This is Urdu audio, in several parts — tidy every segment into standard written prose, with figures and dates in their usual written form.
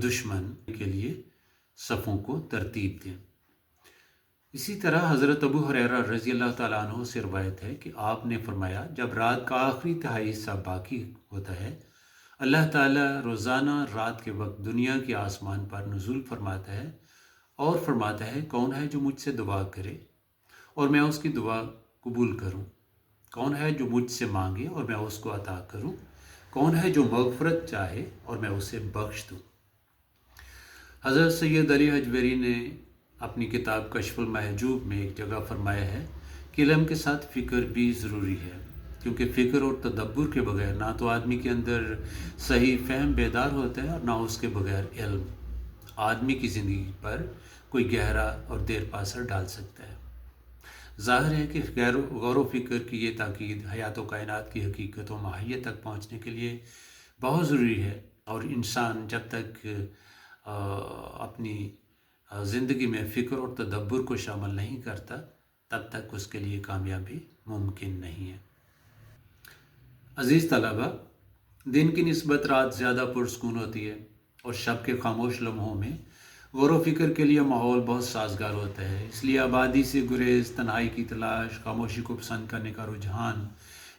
دشمن کے لیے صفوں کو ترتیب دیں۔ اسی طرح حضرت ابو ہریرہ رضی اللہ تعالیٰ عنہ سے روایت ہے کہ آپ نے فرمایا، جب رات کا آخری تہائی حصہ باقی ہوتا ہے، اللہ تعالیٰ روزانہ رات کے وقت دنیا کے آسمان پر نزول فرماتا ہے اور فرماتا ہے، کون ہے جو مجھ سے دعا کرے اور میں اس کی دعا قبول کروں؟ کون ہے جو مجھ سے مانگے اور میں اس کو عطا کروں؟ کون ہے جو مغفرت چاہے اور میں اسے بخش دوں؟ حضرت سید علی حجویری نے اپنی کتاب کشف المحجوب میں ایک جگہ فرمایا ہے کہ علم کے ساتھ فکر بھی ضروری ہے، کیونکہ فکر اور تدبر کے بغیر نہ تو آدمی کے اندر صحیح فہم بیدار ہوتا ہے اور نہ اس کے بغیر علم آدمی کی زندگی پر کوئی گہرا اور دیر پا اثر ڈال سکتا ہے۔ ظاہر ہے کہ غور و فکر کی یہ تاکید حیات و کائنات کی حقیقت و ماہیت تک پہنچنے کے لیے بہت ضروری ہے، اور انسان جب تک اپنی زندگی میں فکر اور تدبر کو شامل نہیں کرتا تب تک اس کے لیے کامیابی ممکن نہیں ہے۔ عزیز طلبہ، دن کی نسبت رات زیادہ پرسکون ہوتی ہے اور شب کے خاموش لمحوں میں غور و فکر کے لیے ماحول بہت سازگار ہوتا ہے۔ اس لیے آبادی سے گریز، تنہائی کی تلاش، خاموشی کو پسند کرنے کا رجحان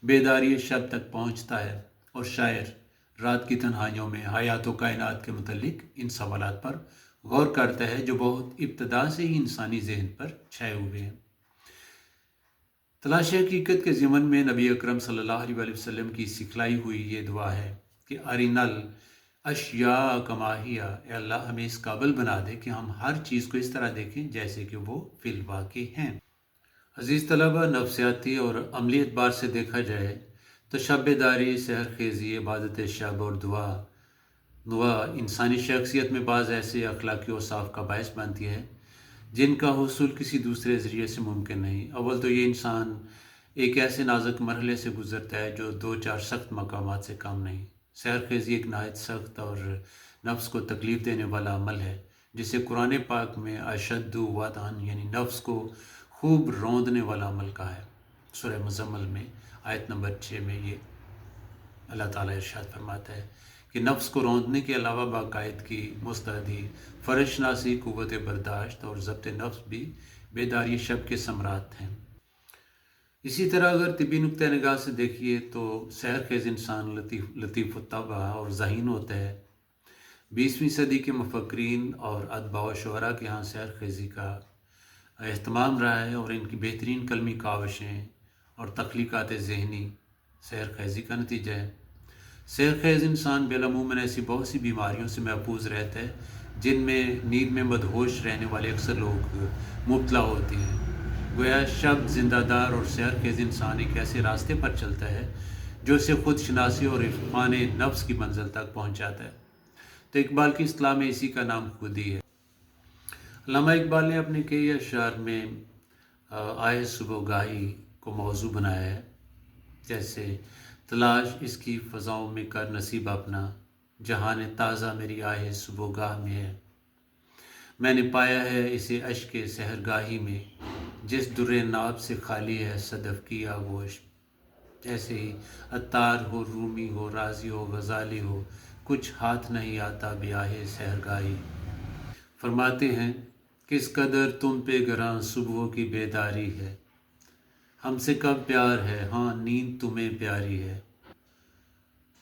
بیداری شب تک پہنچتا ہے، اور شاعر رات کی تنہائیوں میں حیات و کائنات کے متعلق ان سوالات پر غور کرتا ہے جو بہت ابتدا سے ہی انسانی ذہن پر چھائے ہوئے ہیں۔ تلاش حقیقت کے ضمن میں نبی اکرم صلی اللہ علیہ وآلہ وسلم کی سکھلائی ہوئی یہ دعا ہے کہ ارینل اشیاء کماہیہ، اے اللہ ہمیں اس قابل بنا دے کہ ہم ہر چیز کو اس طرح دیکھیں جیسے کہ وہ فی الواقع ہیں۔ عزیز طلبہ، نفسیاتی اور عملی اعتبار سے دیکھا جائے تو شب بیداری، سحر خیزی، عبادت شب اور دعا انسانی شخصیت میں بعض ایسے اخلاقی اوصاف کا باعث بنتی ہے جن کا حصول کسی دوسرے ذریعے سے ممکن نہیں۔ اول تو یہ انسان ایک ایسے نازک مرحلے سے گزرتا ہے جو 2-4 سخت مقامات سے کم نہیں۔ سحر خیزی ایک نہایت سخت اور نفس کو تکلیف دینے والا عمل ہے جسے قرآن پاک میں اشد وطن یعنی نفس کو خوب روندنے والا عمل کہا ہے۔ سورہ مزمل میں آیت نمبر 6 میں یہ اللہ تعالیٰ ارشاد فرماتا ہے کہ نفس کو روندنے کے علاوہ باقاعدگی، مستعدی، فرض شناسی، قوت برداشت اور ضبط نفس بھی بیداری شب کے ثمرات ہیں۔ اسی طرح اگر طبی نقطہ نگاہ سے دیکھیے تو سحر خیز انسان لطیف الطبع اور ذہین ہوتا ہے۔ 20ویں صدی کے مفکرین اور ادباء و شعراء کے ہاں سحر خیزی کا اہتمام رہا ہے، اور ان کی بہترین قلمی کاوشیں اور تخلیقات ذہنی سحر خیزی کا نتیجہ ہے۔ سحر خیز انسان بالعموماً ایسی بہت سی بیماریوں سے محفوظ رہتا ہے جن میں نیند میں مدہوش رہنے والے اکثر لوگ مبتلا ہوتے ہیں۔ گویا شب زندہ دار اور سحر خیز انسان ایک ایسے راستے پر چلتا ہے جو اسے خود شناسی اور عرفان نفس کی منزل تک پہنچاتا ہے۔ تو اقبال کی اصطلاح میں اسی کا نام خودی ہے۔ علامہ اقبال نے اپنے کئی اشعار میں آہ صبح گاہی کو موضوع بنایا ہے، جیسے تلاش اس کی فضاؤں میں کر نصیب اپنا، جہان تازہ میری آہ صبح گاہ میں ہے۔ میں نے پایا ہے اسے اشک سحر گاہی میں، جس در ناب سے خالی ہے صدف کی آغوش۔ جیسے ہی عطار ہو، رومی ہو، رازی ہو، غزالی ہو، کچھ ہاتھ نہیں آتا بیاہ سحر گاہی۔ فرماتے ہیں کس قدر تم پہ گراں صبحوں کی بیداری ہے، ہم سے کب پیار ہے، ہاں نیند تمہیں پیاری ہے۔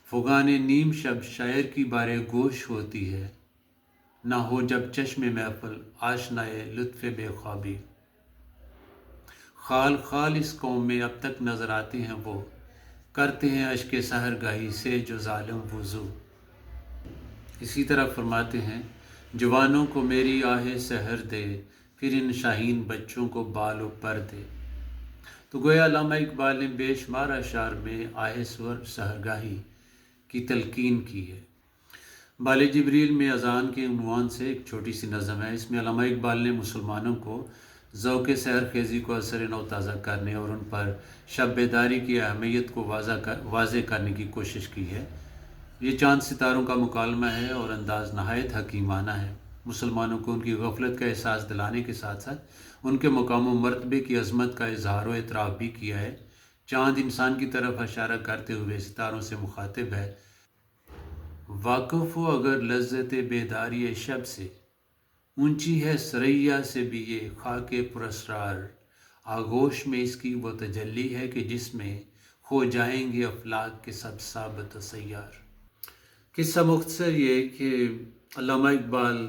فغان نیم شب شاعر کی بارے گوش ہوتی ہے، نہ ہو جب چشم محفل آشنائے لطف بے خوابی۔ خال خال اس قوم میں اب تک نظر آتے ہیں وہ، کرتے ہیں اشک سحر گاہی سے جو ظالم وضو۔ اسی طرح فرماتے ہیں جوانوں کو میری آہ سحر دے، پھر ان شاہین بچوں کو بال و پر دے۔ تو گویا علامہ اقبال نے بے شمار اشعار میں آہ سحر گاہی کی تلقین کی ہے۔ بال جبریل میں اذان کے عنوان سے ایک چھوٹی سی نظم ہے۔ اس میں علامہ اقبال نے مسلمانوں کو ذوق سحر خیزی کو اثر نو تازہ کرنے اور ان پر شب بیداری کی اہمیت کو واضح کرنے کی کوشش کی ہے۔ یہ چاند ستاروں کا مکالمہ ہے اور انداز نہایت حکیمانہ ہے۔ مسلمانوں کو ان کی غفلت کا احساس دلانے کے ساتھ ساتھ ان کے مقام و مرتبے کی عظمت کا اظہار و اعتراف بھی کیا ہے۔ چاند انسان کی طرف اشارہ کرتے ہوئے ستاروں سے مخاطب ہے واقف ہو اگر لذت بیداری شب سے، اونچی ہے ثریا سے بھی یہ خاک پراسرار، آغوش میں اس کی وہ تجلی ہے کہ جس میں کھو جائیں گے افلاک کے سب ثابت و سیار۔ قصہ مختصر یہ کہ علامہ اقبال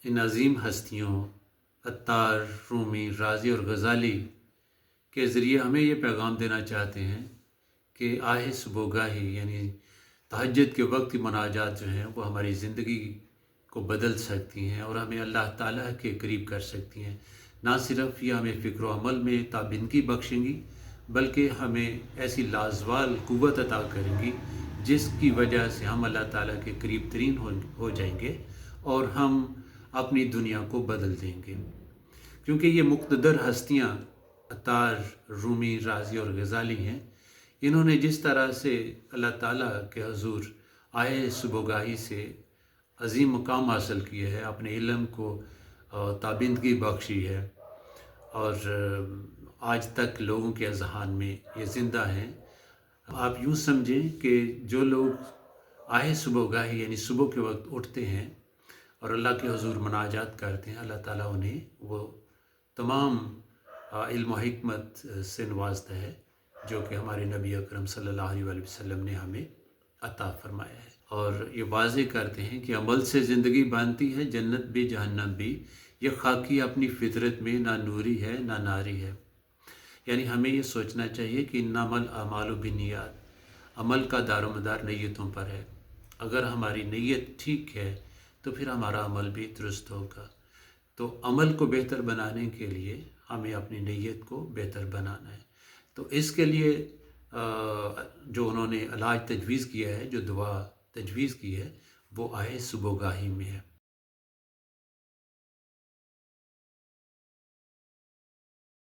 ان عظیم ہستیوں عطار، رومی، رازی اور غزالی کے ذریعے ہمیں یہ پیغام دینا چاہتے ہیں کہ آہ صبحگاہی یعنی تہجد کے وقت کی مناجات جو ہیں وہ ہماری زندگی کو بدل سکتی ہیں اور ہمیں اللہ تعالیٰ کے قریب کر سکتی ہیں۔ نہ صرف یہ ہمیں فکر و عمل میں تابندگی بخشیں گی بلکہ ہمیں ایسی لازوال قوت عطا کریں گی جس کی وجہ سے ہم اللہ تعالیٰ کے قریب ترین ہو جائیں گے اور ہم اپنی دنیا کو بدل دیں گے، کیونکہ یہ مقتدر ہستیاں عطار، رومی، رازی اور غزالی ہیں۔ انہوں نے جس طرح سے اللہ تعالیٰ کے حضور آئے صبحگاہی سے عظیم مقام حاصل کیا ہے، اپنے علم کو تابندگی بخشی ہے اور آج تک لوگوں کے اذہان میں یہ زندہ ہیں۔ آپ یوں سمجھیں کہ جو لوگ آئے صبحگاہی یعنی صبح کے وقت اٹھتے ہیں اور اللہ کے حضور مناجات کرتے ہیں، اللہ تعالیٰ انہیں وہ تمام علم و حکمت سے نوازتا ہے جو کہ ہمارے نبی اکرم صلی اللہ علیہ وآلہ وسلم نے ہمیں عطا فرمایا ہے، اور یہ واضح کرتے ہیں کہ عمل سے زندگی بنتی ہے، جنت بھی جہنم بھی، یہ خاکی اپنی فطرت میں نہ نوری ہے نہ ناری ہے۔ یعنی ہمیں یہ سوچنا چاہیے کہ انما الاعمال بالنیات، عمل کا دار و مدار نیتوں پر ہے۔ اگر ہماری نیت ٹھیک ہے تو پھر ہمارا عمل بھی درست ہوگا۔ تو عمل کو بہتر بنانے کے لیے ہمیں اپنی نیت کو بہتر بنانا ہے۔ تو اس کے لیے جو انہوں نے علاج تجویز کیا ہے، جو دعا تجویز کی ہے، وہ آئے صبحگاہی میں ہے۔